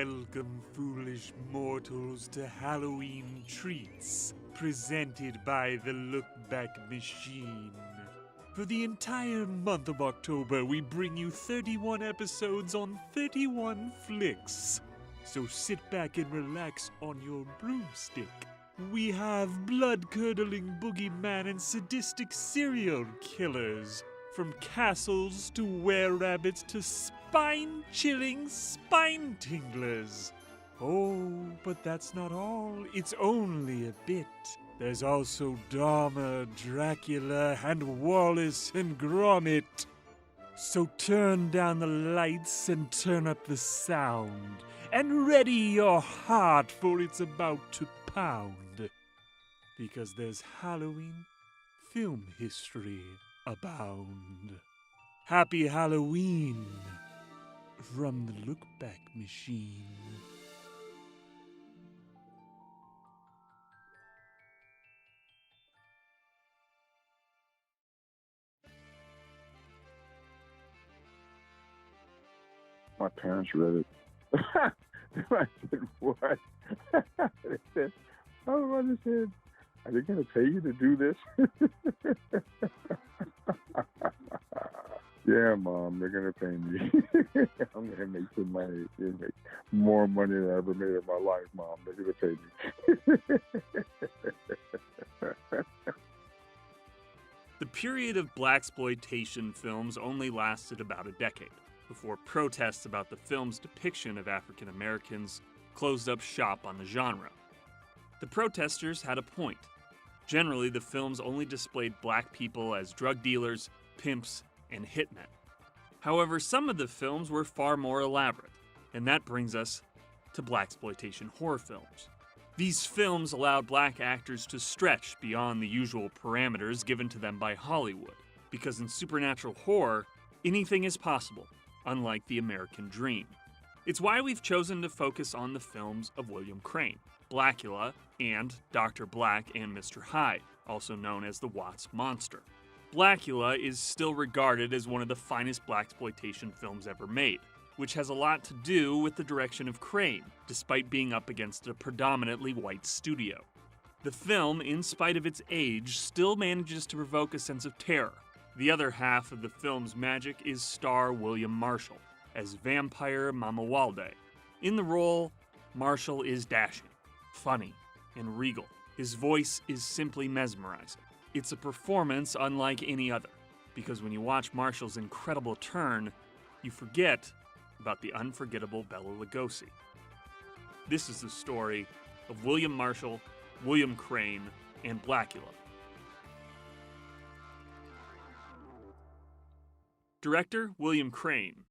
Welcome, foolish mortals, to Halloween Treats, presented by the Look Back Machine. For the entire month of October, we bring you 31 episodes on 31 flicks. So sit back and relax on your broomstick. We have blood-curdling boogeyman and sadistic serial killers. From castles to were-rabbits to spine-chilling spine-tinglers. Oh, but that's not all. It's only a bit. There's also Dahmer, Dracula, and Wallace and Gromit. So turn down the lights and turn up the sound. And ready your heart, for it's about to pound. Because there's Halloween film history abound. Happy Halloween from the Look Back Machine. My parents read it. I said, what? They said, oh, I just said, are they going to pay you to do this? Yeah, Mom, they're going to pay me. I'm going to make some money. Make more money than I ever made in my life, Mom. They're going to pay me. The period of blaxploitation films only lasted about a decade, before protests about the film's depiction of African Americans closed up shop on the genre. The protesters had a point. Generally, the films only displayed black people as drug dealers, pimps, and hitmen. However, some of the films were far more elaborate, and that brings us to blaxploitation horror films. These films allowed black actors to stretch beyond the usual parameters given to them by Hollywood, because in supernatural horror, anything is possible, unlike the American dream. It's why we've chosen to focus on the films of William Crane, Blacula, and Dr. Black and Mr. Hyde, also known as the Watts Monster. Blacula is still regarded as one of the finest blaxploitation films ever made, which has a lot to do with the direction of Crane, despite being up against a predominantly white studio. The film, in spite of its age, still manages to provoke a sense of terror. The other half of the film's magic is star William Marshall, as vampire Mamuwalde. In the role, Marshall is dashing, funny, and regal. His voice is simply mesmerizing. It's a performance unlike any other, because when you watch Marshall's incredible turn, you forget about the unforgettable Bela Lugosi. This is the story of William Marshall, William Crane, and Blacula. Director William Crane.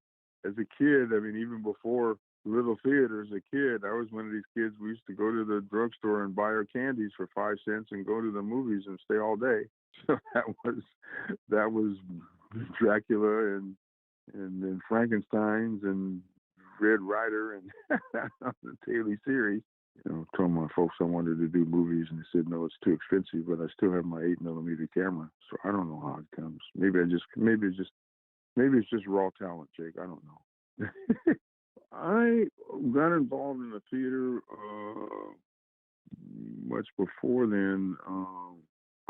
As a kid, I mean, even before little theater, as a kid, I was one of these kids. We used to go to the drugstore and buy our candies for 5 cents and go to the movies and stay all day. So that was Dracula and then Frankenstein's and Red Rider and the Taylor series. You know, told my folks I wanted to do movies, and they said no, it's too expensive. But I still have my 8mm camera, so I don't know how it comes. Maybe it's just raw talent, Jake. I don't know. I got involved in the theater much before then,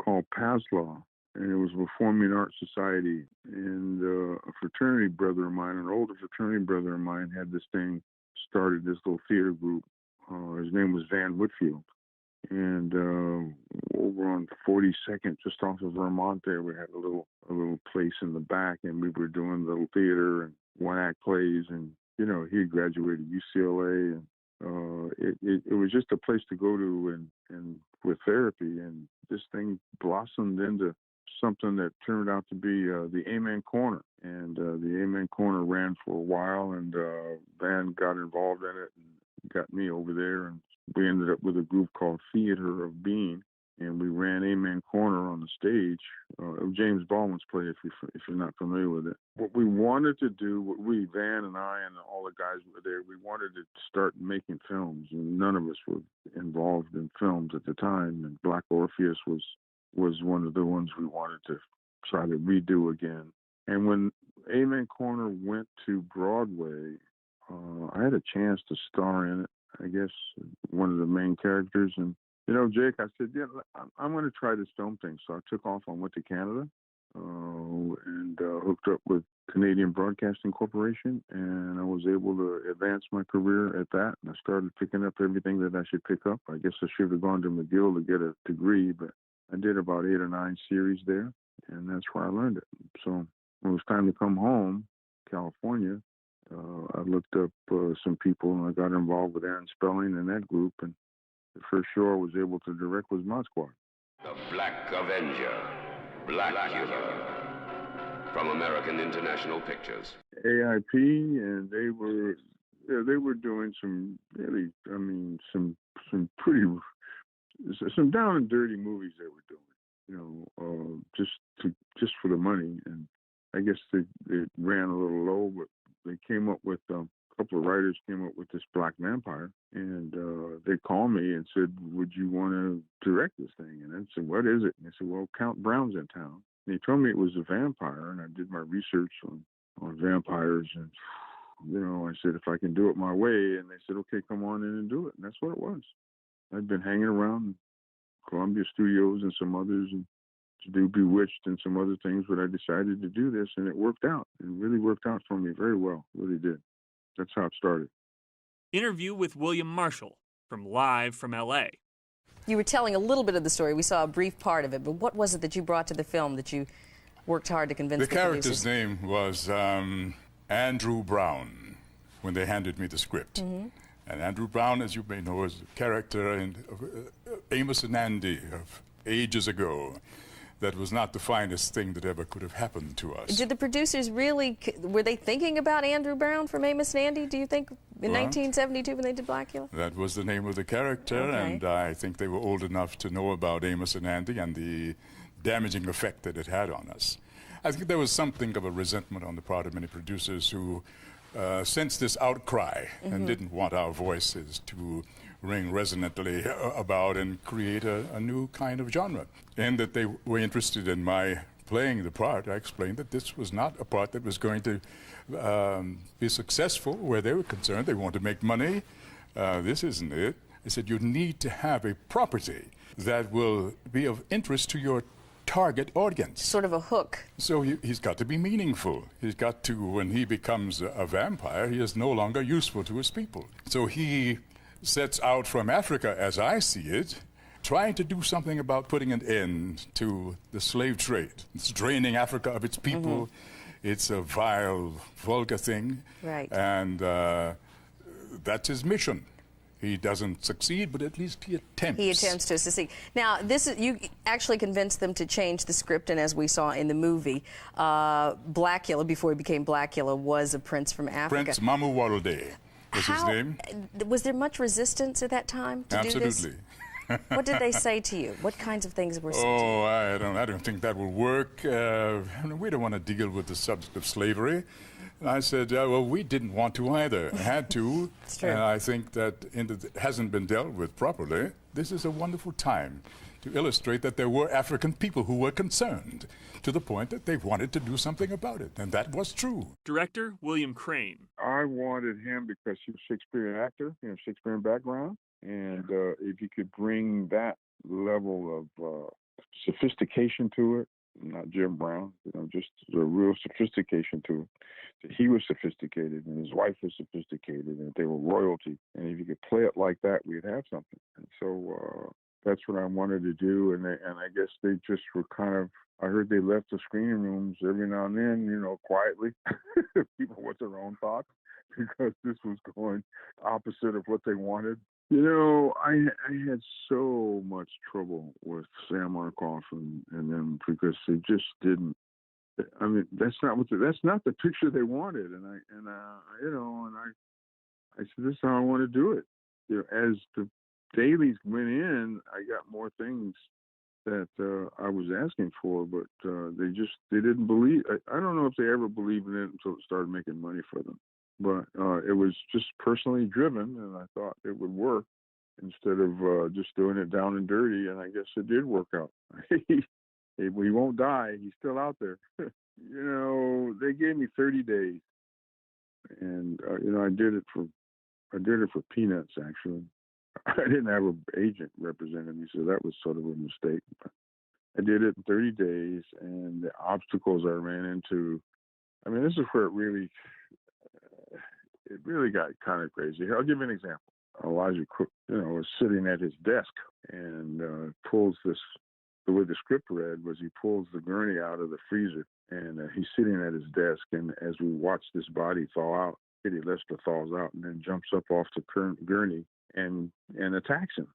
called PASLAW, and it was a Performing Arts Society. And a fraternity brother of mine, an older fraternity brother of mine, had this thing, started this little theater group. His name was Van Whitfield. And over on 42nd, just off of Vermont there, we had a little place in the back, and we were doing little theater and one-act plays. And, you know, he had graduated UCLA, and it was just a place to go to and with therapy. And this thing blossomed into something that turned out to be the Amen Corner. And the Amen Corner ran for a while, and Van got involved in it and got me over there, and we ended up with a group called Theater of Being, and we ran Amen Corner on the stage. James Baldwin's play, if you're not familiar with it. What we wanted to do, Van and I and all the guys were there, we wanted to start making films, and none of us were involved in films at the time. And Black Orpheus was one of the ones we wanted to try to redo again. And when Amen Corner went to Broadway, I had a chance to star in it. I guess one of the main characters, and Jake, I said, yeah, I'm going to try this film thing. So I took off. I went to Canada and hooked up with Canadian Broadcasting Corporation, and I was able to advance my career at that. And I started picking up everything that I should pick up. I guess I should have gone to McGill to get a degree, but I did about 8 or 9 series there, and that's where I learned it. So when it was time to come home, California, I looked up some people, and I got involved with Aaron Spelling and that group, and the first show I was able to direct was Mod Squad. The Black Avenger, Blacula, from American International Pictures. AIP, and they were doing some really, some pretty, some down and dirty movies they were doing, just for the money. And I guess they ran a little low, but they came up with a couple of writers came up with this black vampire, and they called me and said, "Would you want to direct this thing?" And I said, "What is it?" And they said, "Well, Count Brown's in town." And they told me it was a vampire, and I did my research on vampires, and I said, if I can do it my way, and they said, "Okay, come on in and do it." And that's what it was. I'd been hanging around Columbia Studios and some others, and to do Bewitched and some other things, but I decided to do this, and it worked out. It really worked out for me very well. It really did. That's how it started. Interview with William Marshall from Live from L.A. You were telling a little bit of the story. We saw a brief part of it, but what was it that you brought to the film that you worked hard to convince the character's producers? name was Andrew Brown when they handed me the script. Mm-hmm. And Andrew Brown, as you may know, is a character in Amos and Andy of ages ago. That was not the finest thing that ever could have happened to us. Did the producers really, were they thinking about Andrew Brown from Amos and Andy, do you think, in 1972 when they did Blacula? That was the name of the character, okay. And I think they were old enough to know about Amos and Andy and the damaging effect that it had on us. I think there was something of a resentment on the part of many producers who sensed this outcry and didn't want our voices to ring resonantly about and create a new kind of genre. And that they were interested in my playing the part. I explained that this was not a part that was going to be successful where they were concerned. They wanted to make money. This isn't it. I said, you need to have a property that will be of interest to your target audience. Sort of a hook. So he's got to be meaningful. He's got to, when he becomes a vampire, he is no longer useful to his people. So he sets out from Africa, as I see it, trying to do something about putting an end to the slave trade. It's draining Africa of its people. It's a vile, vulgar thing. Right. And that's his mission. He doesn't succeed, but at least he attempts. He attempts to succeed. Now, you actually convinced them to change the script, and as we saw in the movie, Blacula, before he became Blacula, was a prince from Africa. Prince Mamuwalde was his name. Was there much resistance at that time to do this? Absolutely. What did they say to you? What kinds of things were said to you? Oh, I don't think that will work. We don't want to deal with the subject of slavery. And I said, well, we didn't want to either. Had to. It's true. And I think that it hasn't been dealt with properly. This is a wonderful time to illustrate that there were African people who were concerned to the point that they wanted to do something about it. And that was true. Director William Crane. I wanted him because he was a Shakespearean actor, Shakespearean background. And if he could bring that level of sophistication to it, not Jim Brown, just a real sophistication to it. He was sophisticated, and his wife was sophisticated, and they were royalty. And if you could play it like that, we'd have something. And so that's what I wanted to do. And I guess they just were kind of, I heard they left the screening rooms every now and then, quietly. People with their own thoughts, because this was going opposite of what they wanted. I had so much trouble with Sam Arkoff and them, because they just didn't. I mean, that's not the picture they wanted. And I said, "This is how I want to do it." As the dailies went in, I got more things that I was asking for, but they didn't believe. I don't know if they ever believed in it until it started making money for them. But it was just personally driven, and I thought it would work instead of just doing it down and dirty, and I guess it did work out. He won't die. He's still out there. They gave me 30 days. And I did it for peanuts actually. I didn't have an agent representing me, so that was sort of a mistake. But I did it in 30 days, and the obstacles I ran into. I mean, this is where it really got kind of crazy. Here, I'll give you an example. Elijah Cook, was sitting at his desk and pulls this. The way the script read was he pulls the gurney out of the freezer, and he's sitting at his desk. And as we watch this body thaw out, Kitty Lester thaws out and then jumps up off the gurney and attacks him.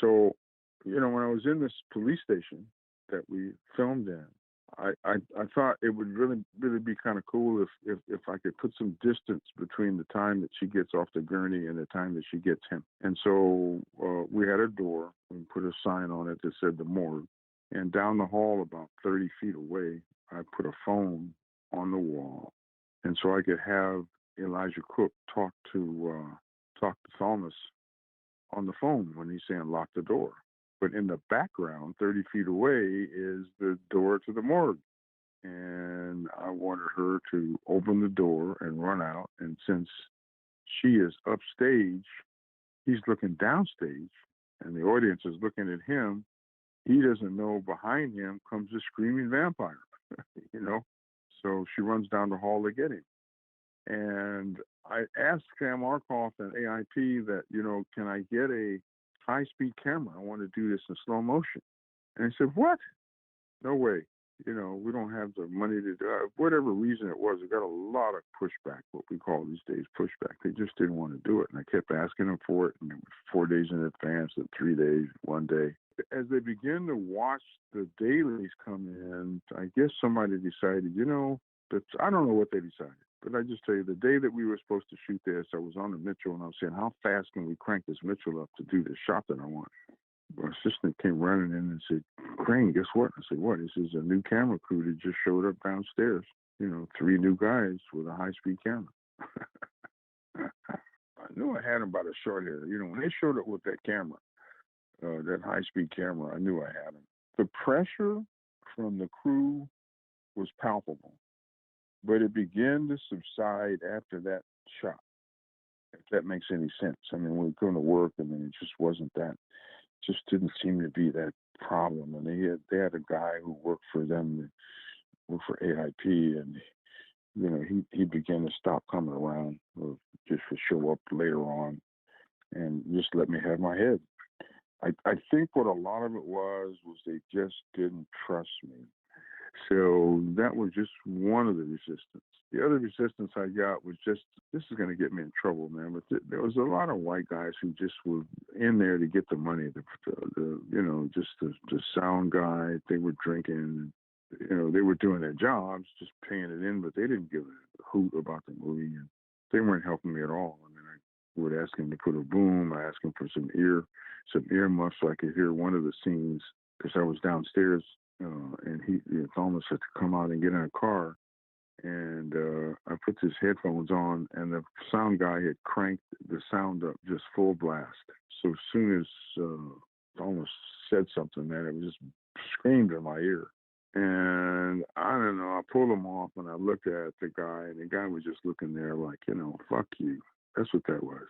So, when I was in this police station that we filmed in, I thought it would really be kind of cool if I could put some distance between the time that she gets off the gurney and the time that she gets him. And so we had a door. We put a sign on it that said the morgue. And down the hall, about 30 feet away, I put a phone on the wall, and so I could have Elijah Cook talk to Thomas on the phone when he's saying lock the door. But in the background, 30 feet away, is the door to the morgue. And I wanted her to open the door and run out. And since she is upstage, he's looking downstage, and the audience is looking at him. He doesn't know behind him comes a screaming vampire, So she runs down the hall to get him. And I asked Sam Arkoff and AIP that, can I get a high-speed camera? I want to do this in slow motion. And he said, what? No way. We don't have the money to do it. Whatever reason it was, it got a lot of pushback, what we call these days pushback. They just didn't want to do it. And I kept asking them for it, and it was 4 days in advance, and 3 days, 1 day. As they began to watch the dailies come in, I guess somebody decided, I don't know what they decided. But I just tell you, the day that we were supposed to shoot this, I was on the Mitchell, and I was saying, how fast can we crank this Mitchell up to do this shot that I want? My assistant came running in and said, Crane, guess what? I said, what? This is a new camera crew that just showed up downstairs. 3 new guys with a high-speed camera. I knew I had them by the short hair. When they showed up with that camera, that high-speed camera, I knew I had them. The pressure from the crew was palpable, but it began to subside after that shot, if that makes any sense. I mean, we were going to work, and then it just wasn't that. Just didn't seem to be that problem. And they had a guy who worked for them, worked for AIP, and he began to stop coming around, or just to show up later on, and just let me have my head. I think what a lot of it was they just didn't trust me. So that was just one of the resistance. The other resistance I got was just, this is going to get me in trouble, man. But there was a lot of white guys who just were in there to get the money. Just the sound guy. They were drinking. They were doing their jobs, just paying it in, but they didn't give a hoot about the movie, and they weren't helping me at all. I mean, I would ask him to put a boom. I asked him for some earmuffs so I could hear one of the scenes, because I was downstairs. And Thomas had to come out and get in a car, and I put his headphones on, and the sound guy had cranked the sound up just full blast. So as soon as Thomas said something, man, it was just screamed in my ear. And I don't know, I pulled him off, and I looked at the guy, and the guy was just looking there like, fuck you. That's what that was.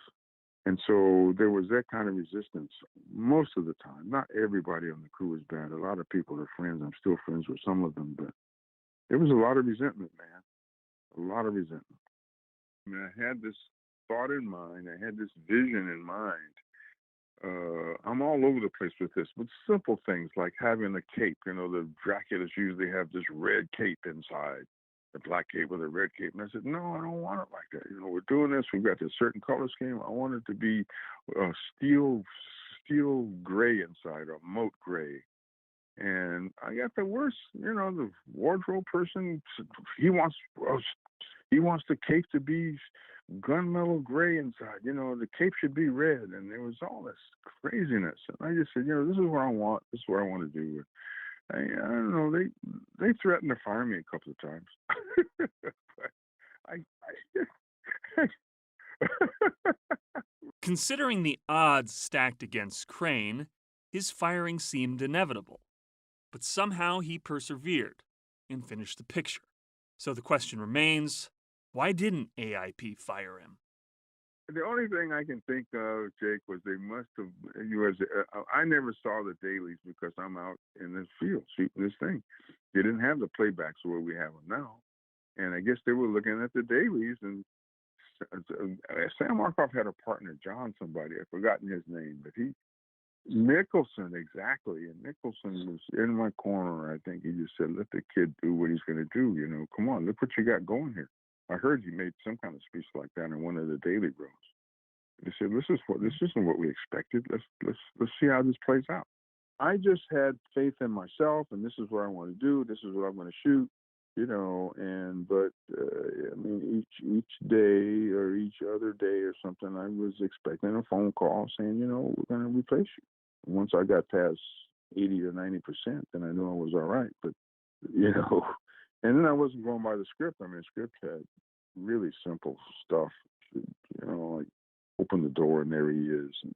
And so there was that kind of resistance most of the time. Not everybody on the crew was bad. A lot of people are friends. I'm still friends with some of them, but there was a lot of resentment, man. A lot of resentment. I mean, I had this thought in mind. I had this vision in mind. I'm all over the place with this, but simple things like having a cape. The Draculas usually have this red cape inside. The black cape with a red cape. And I said, no, I don't want it like that. We're doing this. We've got this certain color scheme. I want it to be steel gray inside, or moat gray. And I got the worst, the wardrobe person. He wants the cape to be gunmetal gray inside. The cape should be red. And there was all this craziness. And I just said, this is what I want. This is what I want to do. I don't know. They threatened to fire me a couple of times. Considering the odds stacked against Crane, his firing seemed inevitable. But somehow he persevered and finished the picture. So the question remains, Why didn't AIP fire him? The only thing I can think of, Jake, was they must have. I never saw the dailies because I'm out in this field shooting this thing. They didn't have the playbacks the way we have them now, and I guess they were looking at the dailies. And Sam Markoff had a partner, John somebody. I've forgotten his name, but Nicholson, exactly. And Nicholson was in my corner. I think he just said, "Let the kid do what he's going to do. You know, come on, look what you got going here." I heard you made some kind of speech like that in one of the daily rooms. They said, "This isn't what we expected. Let's see how this plays out." I just had faith in myself, and this is what I want to do. This is what I'm going to shoot, you know. But I mean, each day or each other day or something, I was expecting a phone call saying, you know, we're going to replace you. Once I got past 80 or 90%, then I knew I was all right. But you know, and then I wasn't going by the script. I mean, the script had really simple stuff, you know, like open the door and there he is. And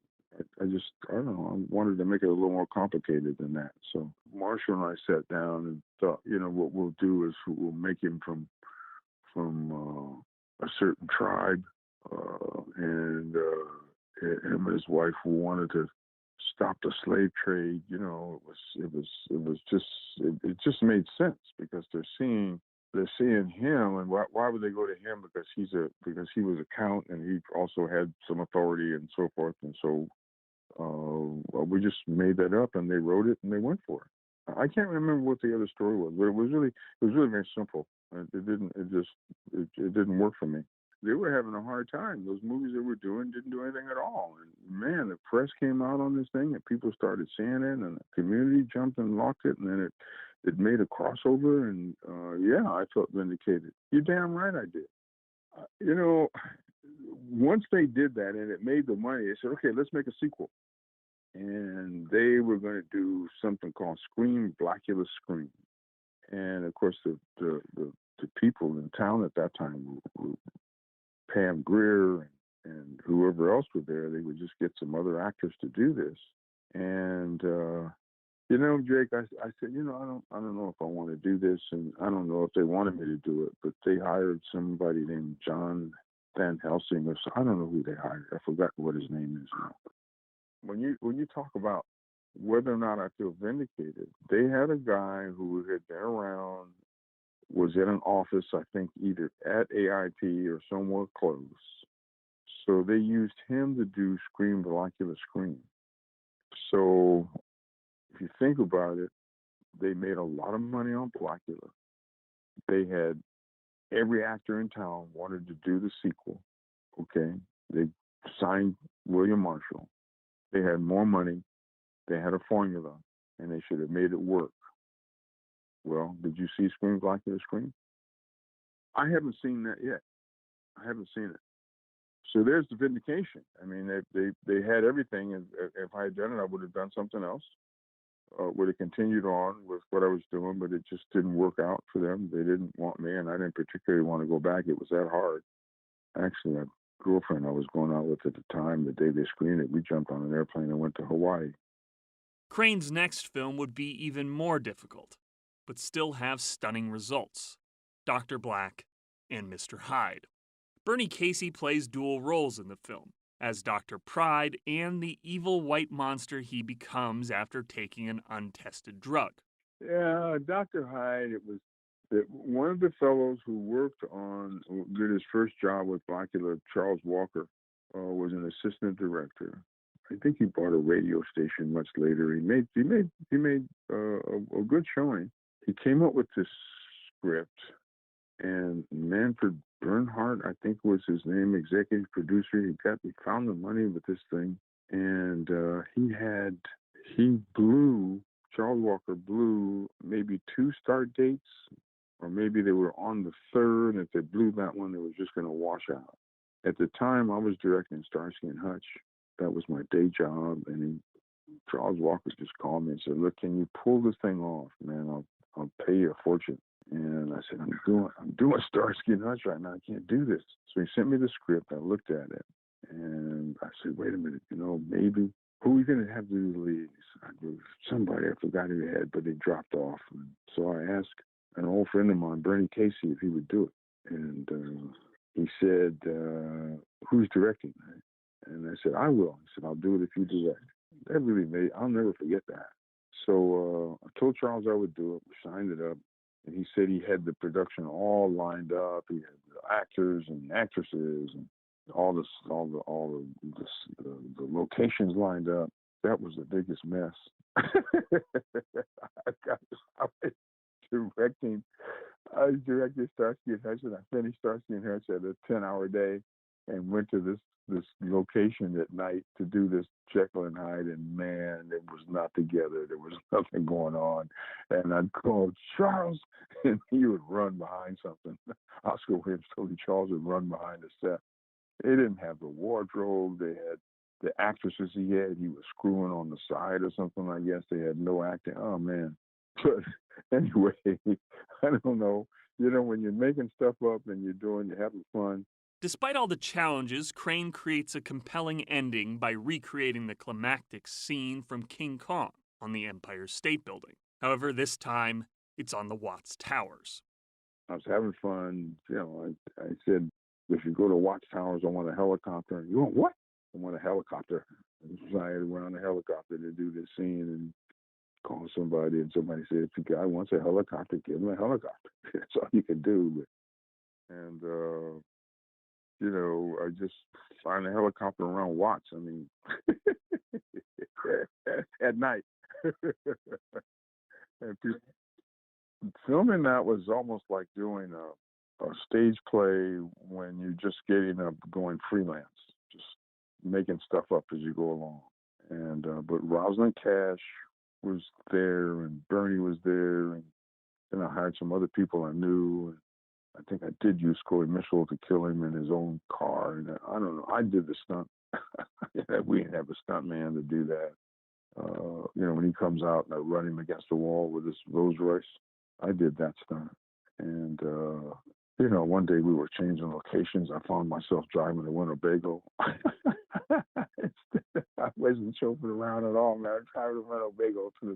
I don't know, I wanted to make it a little more complicated than that. So Marshall and I sat down and thought, you know, what we'll do is we'll make him from a certain tribe, and him and his wife who wanted to stop the slave trade. You know, it just made sense because they're seeing him, and why would they go to him? Because he was a count and he also had some authority and so forth. And so we just made that up, and they wrote it and they went for it. I can't remember what the other story was, but it was really very simple. It didn't work for me. They were having a hard time. Those movies they were doing didn't do anything at all. And man, the press came out on this thing, and people started seeing it, and the community jumped and locked it, and then it made a crossover, and yeah, I felt vindicated. You're damn right I did. You know, once they did that and it made the money, they said, okay, let's make a sequel. And they were going to do something called Blacula Scream. And of course, the people in town at that time were Pam Grier and whoever else were there. They would just get some other actors to do this. And you know, Jake, I said, you know, I don't know if I want to do this, and I don't know if they wanted me to do it, but they hired somebody named John Van Helsing, or so, I don't know who they hired. I forgot what his name is now. When you talk about whether or not I feel vindicated, they had a guy who had been around, was in an office, I think either at AIP or somewhere close. So they used him to do Blacula Scream. So if you think about it, they made a lot of money on Blacula. They had every actor in town wanted to do the sequel. Okay, they signed William Marshall. They had more money. They had a formula, and they should have made it work. Well, did you see Blacula Scream? I haven't seen that yet. I haven't seen it. So there's the vindication. I mean, they had everything, and if I had done it, I would have done something else. Would have continued on with what I was doing, but it just didn't work out for them. They didn't want me, and I didn't particularly want to go back. It was that hard. Actually, a girlfriend I was going out with at the time, the day they screened it, we jumped on an airplane and went to Hawaii. Crane's next film would be even more difficult, but still have stunning results: Dr. Black and Mr. Hyde. Bernie Casey plays dual roles in the film, as Dr. Pride and the evil white monster he becomes after taking an untested drug. Yeah, Dr. Hyde, it was one of the fellows who did his first job with Blacula, Charles Walker, was an assistant director. I think he bought a radio station much later. He made a good showing. He came up with this script, and Manfred Bernhardt, I think was his name, executive producer. He found the money with this thing, and Charles Walker blew maybe 2 start dates, or maybe they were on the 3rd, and if they blew that one, it was just going to wash out. At the time, I was directing Starsky and Hutch. That was my day job, and Charles Walker just called me and said, "Look, can you pull this thing off, man? I'll pay you a fortune." And I said, I'm doing Starsky and Hutch right now. I can't do this. So he sent me the script. I looked at it, and I said, wait a minute, maybe, who are we going to have to do the leads? I go, somebody, I forgot who had, but they dropped off. And so I asked an old friend of mine, Bernie Casey, if he would do it. And he said, who's directing? And I said, I will. He said, I'll do it if you direct. That really I'll never forget that. So I told Charles I would do it. We signed it up. And he said he had the production all lined up. He had the actors and actresses and all the locations lined up. That was the biggest mess. I was directing Starsky and Hutch. I finished Starsky and Hutch at a 10-hour day and went to this location at night to do this Jekyll and Hyde, and man, it was not together. There was nothing going on. And I'd call Charles, and he would run behind something. Oscar Williams told me Charles would run behind the set. They didn't have the wardrobe. They had the actresses he was screwing on the side or something, I guess. They had no acting. Oh, man. But anyway, I don't know. You know, when you're making stuff up and you're having fun. Despite all the challenges, Crane creates a compelling ending by recreating the climactic scene from King Kong on the Empire State Building. However, this time, it's on the Watts Towers. I was having fun. You know, I said, if you go to Watts Towers, I want a helicopter. You want what? I want a helicopter. So I had around a helicopter to do this scene and call somebody, and somebody said, if the guy wants a helicopter, give him a helicopter. That's all you can do. And, you know, I just find a helicopter around Watts. I mean, at night. And filming that was almost like doing a stage play when you're just getting up, going freelance, just making stuff up as you go along. And but Rosalind Cash was there, and Bernie was there, and then I hired some other people I knew. And I think I did use Corey Mitchell to kill him in his own car. And I don't know. I did the stunt. We didn't have a stunt man to do that. You know, when he comes out and I run him against the wall with his Rolls Royce, I did that stunt. And, you know, one day we were changing locations. I found myself driving a Winnebago. I wasn't chauffeuring around at all, man. I was driving a Winnebago to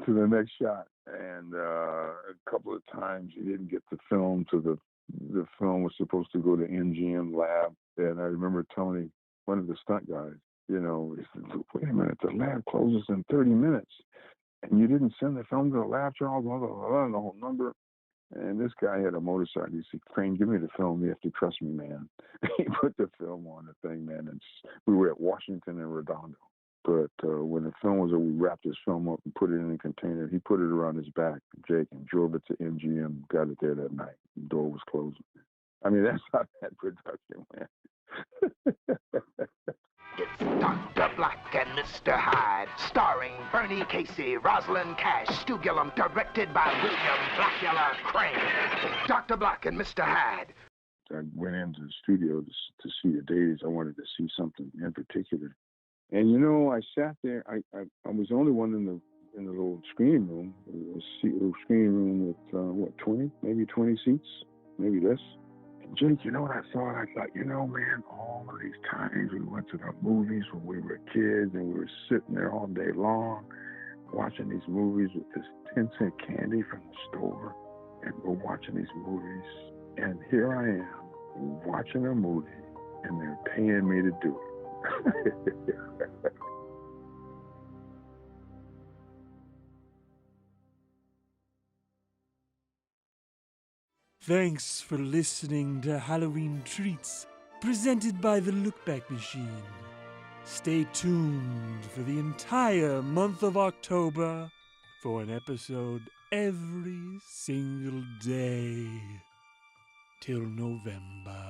the next shot. And a couple of times you didn't get the film to the film was supposed to go to MGM lab. And I remember telling one of the stunt guys, you know, he said, wait a minute, the lab closes in 30 minutes. And you didn't send the film to the lab, Charles, the whole number. And this guy had a motorcycle. He said, Crane, give me the film. You have to trust me, man. He put the film on the thing, man. And we were at Washington and Redondo. But when the film was over, we wrapped his film up and put it in a container. He put it around his back, Jake, and drove it to MGM, got it there that night. The door was closing. I mean, that's how that production went. It's Dr. Black and Mr. Hyde, starring Bernie Casey, Rosalind Cash, Stu Gillum, directed by William Blacula Crane. Dr. Black and Mr. Hyde. I went into the studio to see the days. I wanted to see something in particular. And, you know, I sat there. I was the only one in the little screening room. A little screening room with, 20 seats, maybe less. Jake, you know what I thought? I thought, you know, man, all of these times we went to the movies when we were kids and we were sitting there all day long watching these movies with this 10-cent candy from the store, and we're watching these movies, and here I am watching a movie and they're paying me to do it. Thanks for listening to Halloween Treats, presented by the Lookback Machine. Stay tuned for the entire month of October for an episode every single day till November.